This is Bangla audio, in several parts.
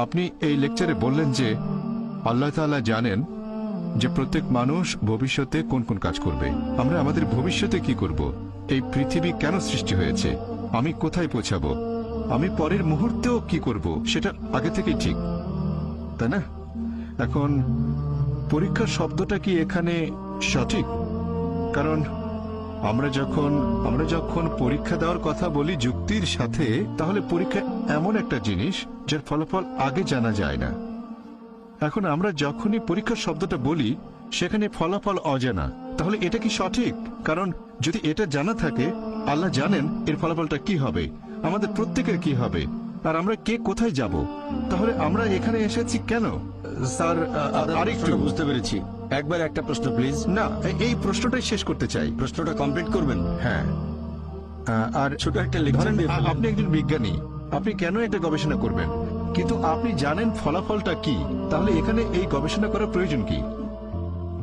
আপনি এই লেকচারে বললেন যে আল্লাহ তাআলা জানেন যে প্রত্যেক মানুষ ভবিষ্যতে কোন কোন কাজ করবে। আমরা আমাদের ভবিষ্যতে কি করব, এই পৃথিবী কেন সৃষ্টি হয়েছে, আমি কোথায় পৌঁছাবো, আমি পরের মুহূর্তেও কি করব, সেটা আগে থেকেই ঠিক, তাই না? এখন পরীক্ষা শব্দটা কি এখানে সঠিক? কারণ আমরা যখন পরীক্ষা দেওয়ার কথা বলি যুক্তির সাথে, তাহলে পরীক্ষা এমন একটা জিনিস যার ফলাফল আগে জানা যায় না। এখন আমরা যখনই পরীক্ষা শব্দটা বলি সেখানে ফলাফল অজানা, তাহলে এটা কি সঠিক? কারণ যদি এটা জানা থাকে, আল্লাহ জানেন এর ফলাফলটা কি হবে, আমাদের প্রত্যেকের কি হবে, আর আমরা কে কোথায় যাব, তাহলে আমরা এখানে এসেছি কেন? স্যার আরেকটু বুঝতে পেরেছি। একবার একটা প্রশ্ন প্লিজ। না, এই প্রশ্নটাই শেষ করতে চাই। প্রশ্নটা কমপ্লিট করবেন? হ্যাঁ। আর ছোট একটা লেকচার ধরেন দিয়ে ফেলুন। আপনি একজন বিজ্ঞানী, আপনি কেন এটা গবেষণা করবেন, কিন্তু আপনি জানেন ফলাফলটা কি, তাহলে এখানে এই গবেষণা করার প্রয়োজন কি?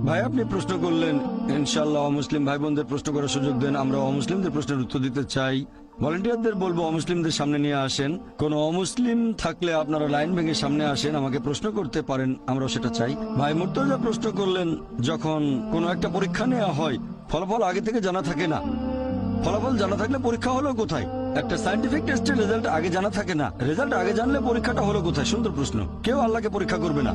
ভাই আপনি প্রশ্ন করলেন, ইনশাআল্লাহ অমুসলিম ভাই বোনদের প্রশ্ন করার সুযোগ দেন। আমরা অমুসলিমদের প্রশ্নের উত্তর দিতে চাই। ভলেন্টিয়ারদের বলবো অমুসলিমদের সামনে নিয়ে আসেন। কোনো অমুসলিম থাকলে আপনারা লাইন ভেঙে সামনে আসেন, আমাকে প্রশ্ন করতে পারেন, আমরাও সেটা চাই। ভাই মুর্তজা প্রশ্ন করলেন, যখন কোনো একটা পরীক্ষা নেওয়া হয় ফলাফল আগে থেকে জানা থাকে না, ফলাফল জানা থাকলে পরীক্ষা হলো কোথায়? একটা সায়েন্টিফিক টেস্টের রেজাল্ট আগে জানা থাকে না, রেজাল্ট আগে জানলে পরীক্ষাটা হলো কোথায়? সুন্দর প্রশ্ন। কেউ আল্লাহকে পরীক্ষা করবে না,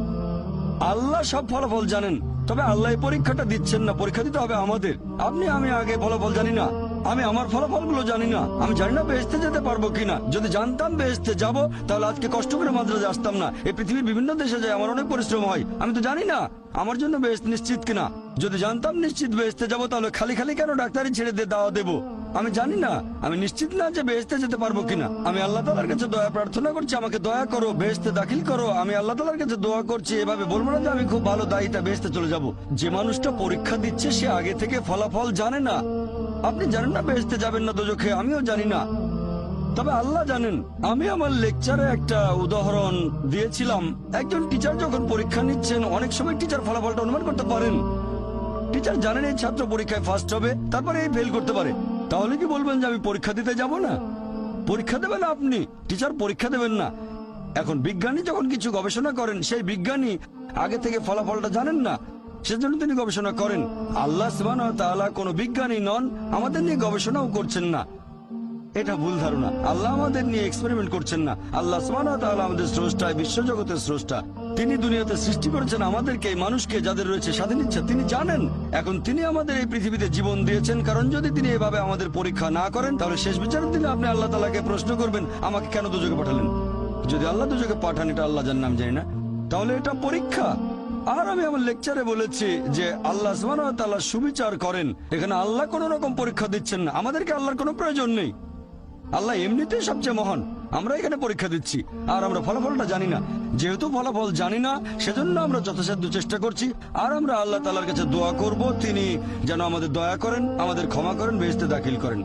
আল্লাহ সব ফলাফল জানেন, তবে আল্লাহ এই পরীক্ষাটা দিচ্ছেন না, পরীক্ষা দিতে হবে আমাদের। আপনি আমি আগে ফলাফল জানি না, আমি আমার ফলাফলগুলো জানি না, আমি জানি না বেহেশতে যেতে পারবো কিনা। যদি জানতাম বেহেশতে যাব, তাহলে আজকে কষ্ট করে মাদ্রাজে আসতাম না। এই পৃথিবীর বিভিন্ন দেশে যায়, আমার অনেক পরিশ্রম হয়, আমি তো জানি না আমার জন্য বেহেশত নিশ্চিত কিনা। যদি জানতাম নিশ্চিত বেহেশতে যাব, তাহলে খালি খালি কেন ডাক্তারি ছেড়ে দিয়ে দাওয়া দেবো? আমি জানি না, আমি নিশ্চিত না যে বেহেশতে যেতে পারবো কিনা। আমি আল্লাহ তাআলার কাছে দয়া প্রার্থনা করছি, আমাকে দয়া করো, বেহেশতে দাখিল করো। আমি আল্লাহ তাআলার কাছে দোয়া করছি, এভাবে বলবো না যে আমি খুব ভালো দায়িতা বেহেশতে চলে যাব। যে মানুষটা পরীক্ষা দিচ্ছে সে আগে থেকে ফলাফল জানে না। আপনি জানেন না বেহেশতে যাবেন না দোজখে, আমিও জানি না, তবে আল্লাহ জানেন। আমি আমার লেকচারে একটা উদাহরণ দিয়েছিলাম, একজন টিচার যখন পরীক্ষা নিচ্ছেন, অনেক সময় টিচার ফলাফলটা অনুমান করতে পারেন। টিচার জানেন এই ছাত্র পরীক্ষায় ফার্স্ট হবে, তারপরে এই ফেল করতে পারে। তাহলে কি বলবেন যে আমি পরীক্ষা দিতে যাব না? পরীক্ষা দেবেন আপনি, টিচার পরীক্ষা দেবেন না। এখন বিজ্ঞানী যখন কিছু গবেষণা করেন, সেই বিজ্ঞানী আগে থেকে ফলাফলটা জানেন না, সেজন্য তিনি গবেষণা করেন। আল্লাহ সুবহানাহু ওয়া তাআলা কোনো বিজ্ঞানী নন, আমাদের নিয়ে গবেষণাও করছেন না, এটা ভুল ধারণা। আল্লাহ আমাদের নিয়ে এক্সপেরিমেন্ট করছেন না। আল্লাহ সুবহানাহু ওয়া তাআলা আমাদের স্রষ্টা, বিশ্বজগতের স্রষ্টা। তিনি দুনিয়াতে সৃষ্টি করেছেন আমাদেরকে, এই মানুষকে, যাদের রয়েছে স্বাধীন ইচ্ছা, তিনি জানেন। এখন তিনি আমাদের এই পৃথিবীতে জীবন দিয়েছেন, কারণ যদি তিনি এভাবে আমাদের পরীক্ষা না করেন, তাহলে শেষ বিচারের দিনে আপনি আল্লাহ তাআলাকে প্রশ্ন করবেন, আমাকে কেন দোজখে পাঠালেন? যদি আল্লাহ দোজখে পাঠান, এটা আল্লাহ জানেন, আমি জানি না, তাহলে এটা পরীক্ষা। আর আমি আমার লেকচারে বলেছি যে আল্লাহ সুবহানাহু ওয়া তাআলা সুবিচার করেন। এখানে আল্লাহ কোন রকম পরীক্ষা দিচ্ছেন না, আমাদেরকে আল্লাহর কোনো প্রয়োজন নেই। আল্লাহ এমনিতেই সবচেয়ে মহান, আমরা এখানে পরীক্ষা দিচ্ছি আর আমরা ফলাফলটা জানি না। যেহেতু ফলাফল জানি না, সেজন্য আমরা যথাসাধ্য চেষ্টা করছি। আর আমরা আল্লাহ তাআলার কাছে দোয়া করব, তিনি যেন আমাদের দয়া করেন, আমাদের ক্ষমা করেন, বেহেশতে দাখিল করেন।